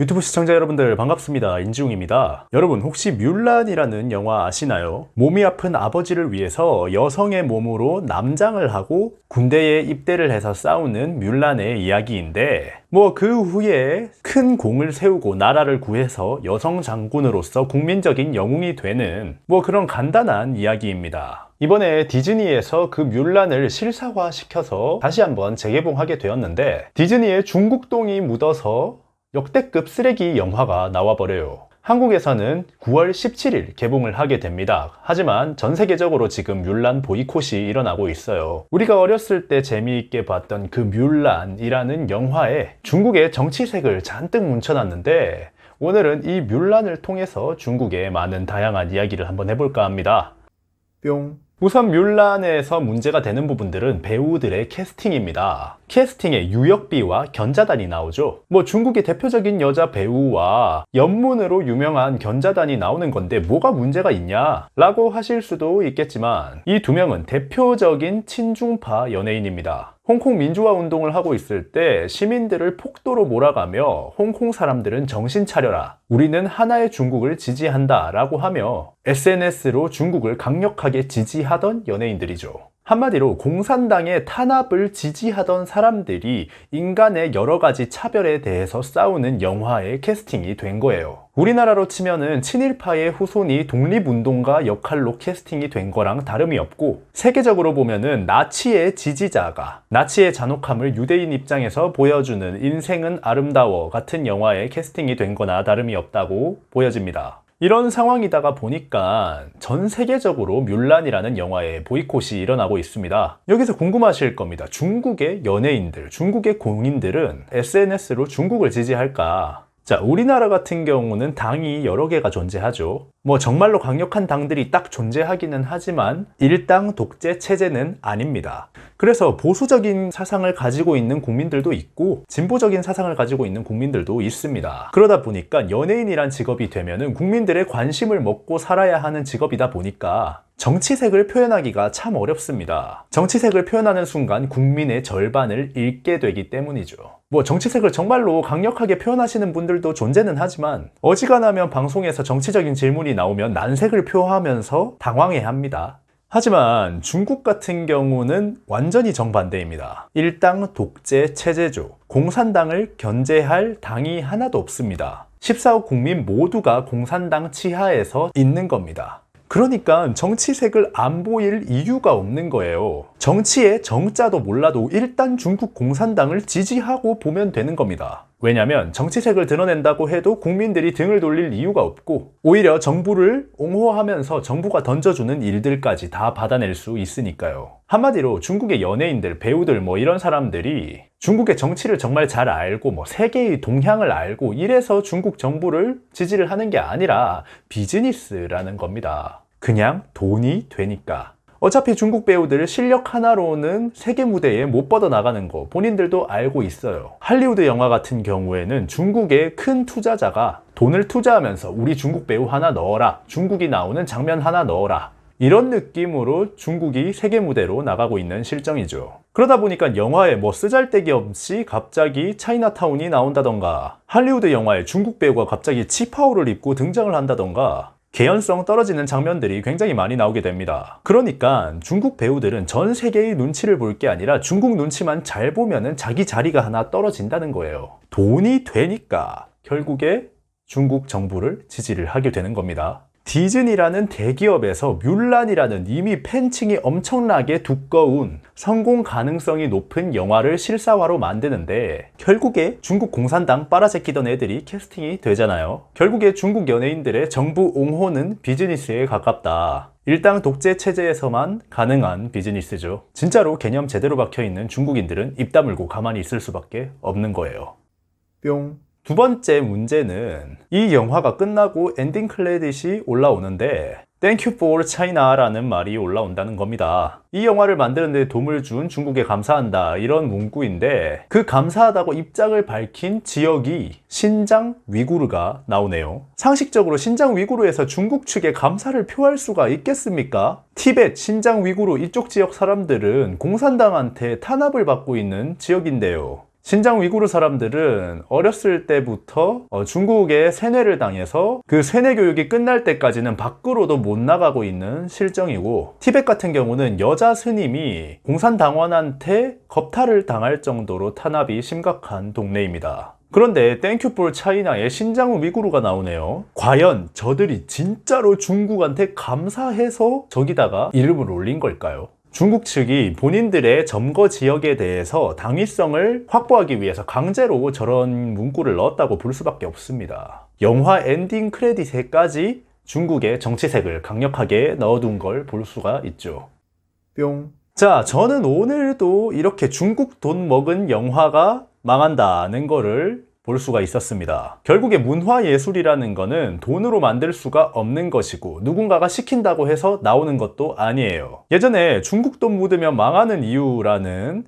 유튜브 시청자 여러분들 반갑습니다. 인지웅입니다. 여러분 혹시 뮬란이라는 영화 아시나요? 몸이 아픈 아버지를 위해서 여성의 몸으로 남장을 하고 군대에 입대를 해서 싸우는 뮬란의 이야기인데 그 후에 큰 공을 세우고 나라를 구해서 여성 장군으로서 국민적인 영웅이 되는 그런 간단한 이야기입니다. 이번에 디즈니에서 그 뮬란을 실사화시켜서 다시 한번 재개봉하게 되었는데 디즈니의 중국동이 묻어서 역대급 쓰레기 영화가 나와버려요. 한국에서는 9월 17일 개봉을 하게 됩니다. 하지만 전 세계적으로 지금 뮬란 보이콧이 일어나고 있어요. 우리가 어렸을 때 재미있게 봤던 그 뮬란이라는 영화에 중국의 정치색을 잔뜩 뭉쳐놨는데 오늘은 이 뮬란을 통해서 중국의 많은 다양한 이야기를 한번 해볼까 합니다. 뿅. 우선 뮬란에서 문제가 되는 부분들은 배우들의 캐스팅입니다. 캐스팅에 유역비와 견자단이 나오죠. 중국의 대표적인 여자 배우와 연문으로 유명한 견자단이 나오는 건데 뭐가 문제가 있냐? 라고 하실 수도 있겠지만 이 두 명은 대표적인 친중파 연예인입니다. 홍콩 민주화 운동을 하고 있을 때 시민들을 폭도로 몰아가며 홍콩 사람들은 정신 차려라. 우리는 하나의 중국을 지지한다 라고 하며 SNS로 중국을 강력하게 지지하던 연예인들이죠. 한마디로 공산당의 탄압을 지지하던 사람들이 인간의 여러 가지 차별에 대해서 싸우는 영화에 캐스팅이 된 거예요. 우리나라로 치면은 친일파의 후손이 독립운동가 역할로 캐스팅이 된 거랑 다름이 없고 세계적으로 보면은 나치의 지지자가 나치의 잔혹함을 유대인 입장에서 보여주는 인생은 아름다워 같은 영화에 캐스팅이 된 거나 다름이 없다고 보여집니다. 이런 상황이다가 보니까 전 세계적으로 뮬란이라는 영화에 보이콧이 일어나고 있습니다. 여기서 궁금하실 겁니다. 중국의 연예인들, 중국의 공인들은 SNS로 중국을 지지할까? 자, 우리나라 같은 경우는 당이 여러 개가 존재하죠. 정말로 강력한 당들이 딱 존재하기는 하지만 일당 독재 체제는 아닙니다. 그래서 보수적인 사상을 가지고 있는 국민들도 있고 진보적인 사상을 가지고 있는 국민들도 있습니다. 그러다 보니까 연예인이란 직업이 되면은 국민들의 관심을 먹고 살아야 하는 직업이다 보니까 정치색을 표현하기가 참 어렵습니다. 정치색을 표현하는 순간 국민의 절반을 잃게 되기 때문이죠. 정치색을 정말로 강력하게 표현하시는 분들도 존재는 하지만 어지간하면 방송에서 정치적인 질문이 나오면 난색을 표하면서 당황해합니다. 하지만 중국 같은 경우는 완전히 정반대입니다. 일당 독재 체제죠. 공산당을 견제할 당이 하나도 없습니다. 14억 국민 모두가 공산당 치하에서 있는 겁니다. 그러니까 정치색을 안 보일 이유가 없는 거예요. 정치의 정자도 몰라도 일단 중국 공산당을 지지하고 보면 되는 겁니다. 왜냐면 정치색을 드러낸다고 해도 국민들이 등을 돌릴 이유가 없고 오히려 정부를 옹호하면서 정부가 던져주는 일들까지 다 받아낼 수 있으니까요. 한마디로 중국의 연예인들, 배우들 이런 사람들이 중국의 정치를 정말 잘 알고 세계의 동향을 알고 이래서 중국 정부를 지지를 하는 게 아니라 비즈니스라는 겁니다. 그냥 돈이 되니까. 어차피 중국 배우들 실력 하나로는 세계 무대에 못 뻗어나가는 거 본인들도 알고 있어요. 할리우드 영화 같은 경우에는 중국의 큰 투자자가 돈을 투자하면서 우리 중국 배우 하나 넣어라, 중국이 나오는 장면 하나 넣어라, 이런 느낌으로 중국이 세계 무대로 나가고 있는 실정이죠. 그러다 보니까 영화에 쓰잘데기 없이 갑자기 차이나타운이 나온다던가 할리우드 영화에 중국 배우가 갑자기 치파오를 입고 등장을 한다던가 개연성 떨어지는 장면들이 굉장히 많이 나오게 됩니다. 그러니까 중국 배우들은 전 세계의 눈치를 볼 게 아니라 중국 눈치만 잘 보면은 자기 자리가 하나 떨어진다는 거예요. 돈이 되니까 결국에 중국 정부를 지지를 하게 되는 겁니다. 디즈니라는 대기업에서 뮬란이라는 이미 팬층이 엄청나게 두꺼운 성공 가능성이 높은 영화를 실사화로 만드는데 결국에 중국 공산당 빨아제끼던 애들이 캐스팅이 되잖아요. 결국에 중국 연예인들의 정부 옹호는 비즈니스에 가깝다. 일당 독재 체제에서만 가능한 비즈니스죠. 진짜로 개념 제대로 박혀있는 중국인들은 입 다물고 가만히 있을 수밖에 없는 거예요. 뿅. 두 번째 문제는 이 영화가 끝나고 엔딩 크레딧이 올라오는데 Thank you for China라는 말이 올라온다는 겁니다. 이 영화를 만드는 데 도움을 준 중국에 감사한다 이런 문구인데 그 감사하다고 입장을 밝힌 지역이 신장 위구르가 나오네요. 상식적으로 신장 위구르에서 중국 측에 감사를 표할 수가 있겠습니까? 티벳, 신장 위구르 이쪽 지역 사람들은 공산당한테 탄압을 받고 있는 지역인데요. 신장 위구르 사람들은 어렸을 때부터 중국에 세뇌를 당해서 그 세뇌 교육이 끝날 때까지는 밖으로도 못 나가고 있는 실정이고, 티벳 같은 경우는 여자 스님이 공산당원한테 겁탈을 당할 정도로 탄압이 심각한 동네입니다. 그런데 땡큐 폴 차이나의 신장 위구르가 나오네요. 과연 저들이 진짜로 중국한테 감사해서 저기다가 이름을 올린 걸까요? 중국 측이 본인들의 점거 지역에 대해서 당위성을 확보하기 위해서 강제로 저런 문구를 넣었다고 볼 수밖에 없습니다. 영화 엔딩 크레딧에까지 중국의 정치색을 강력하게 넣어둔 걸 볼 수가 있죠. 뿅. 자, 저는 오늘도 이렇게 중국 돈 먹은 영화가 망한다는 거를 볼 수가 있었습니다. 결국에 문화예술이라는 거는 돈으로 만들 수가 없는 것이고 누군가가 시킨다고 해서 나오는 것도 아니에요. 예전에 중국 돈 묻으면 망하는 이유라는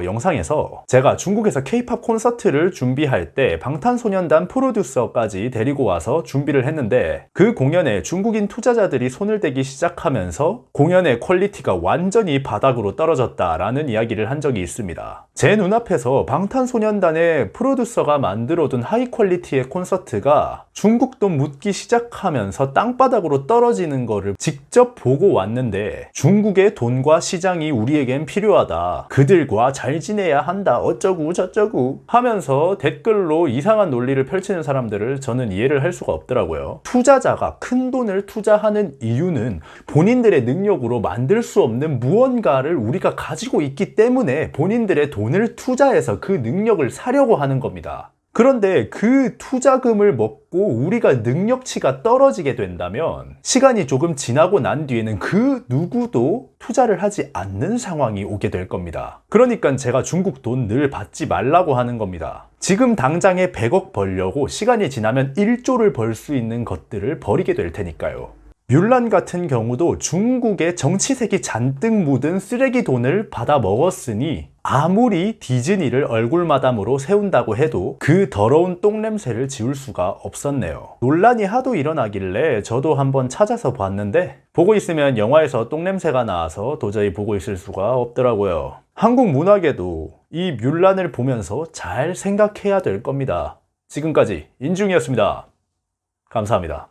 영상에서 제가 중국에서 K-팝 콘서트를 준비할 때 방탄소년단 프로듀서까지 데리고 와서 준비를 했는데, 그 공연에 중국인 투자자들이 손을 대기 시작하면서 공연의 퀄리티가 완전히 바닥으로 떨어졌다라는 이야기를 한 적이 있습니다. 제 눈앞에서 방탄소년단의 프로듀서가 만들어둔 하이 퀄리티의 콘서트가 중국 돈 묻기 시작하면서 땅바닥으로 떨어지는 거를 직접 보고 왔는데, 중국의 돈과 시장이 우리에겐 필요하다, 그들과 잘 지내야 한다, 어쩌고 저쩌고 하면서 댓글로 이상한 논리를 펼치는 사람들을 저는 이해를 할 수가 없더라고요. 투자자가 큰 돈을 투자하는 이유는 본인들의 능력으로 만들 수 없는 무언가를 우리가 가지고 있기 때문에 본인들의 돈을 투자해서 그 능력을 사려고 하는 겁니다. 그런데 그 투자금을 먹고 우리가 능력치가 떨어지게 된다면 시간이 조금 지나고 난 뒤에는 그 누구도 투자를 하지 않는 상황이 오게 될 겁니다. 그러니까 제가 중국 돈 늘 받지 말라고 하는 겁니다. 지금 당장에 100억 벌려고 시간이 지나면 1조를 벌 수 있는 것들을 버리게 될 테니까요. 뮬란 같은 경우도 중국의 정치색이 잔뜩 묻은 쓰레기 돈을 받아 먹었으니 아무리 디즈니를 얼굴마담으로 세운다고 해도 그 더러운 똥냄새를 지울 수가 없었네요. 논란이 하도 일어나길래 저도 한번 찾아서 봤는데 보고 있으면 영화에서 똥냄새가 나서 도저히 보고 있을 수가 없더라고요. 한국 문학에도 이 뮬란을 보면서 잘 생각해야 될 겁니다. 지금까지 인중이었습니다. 감사합니다.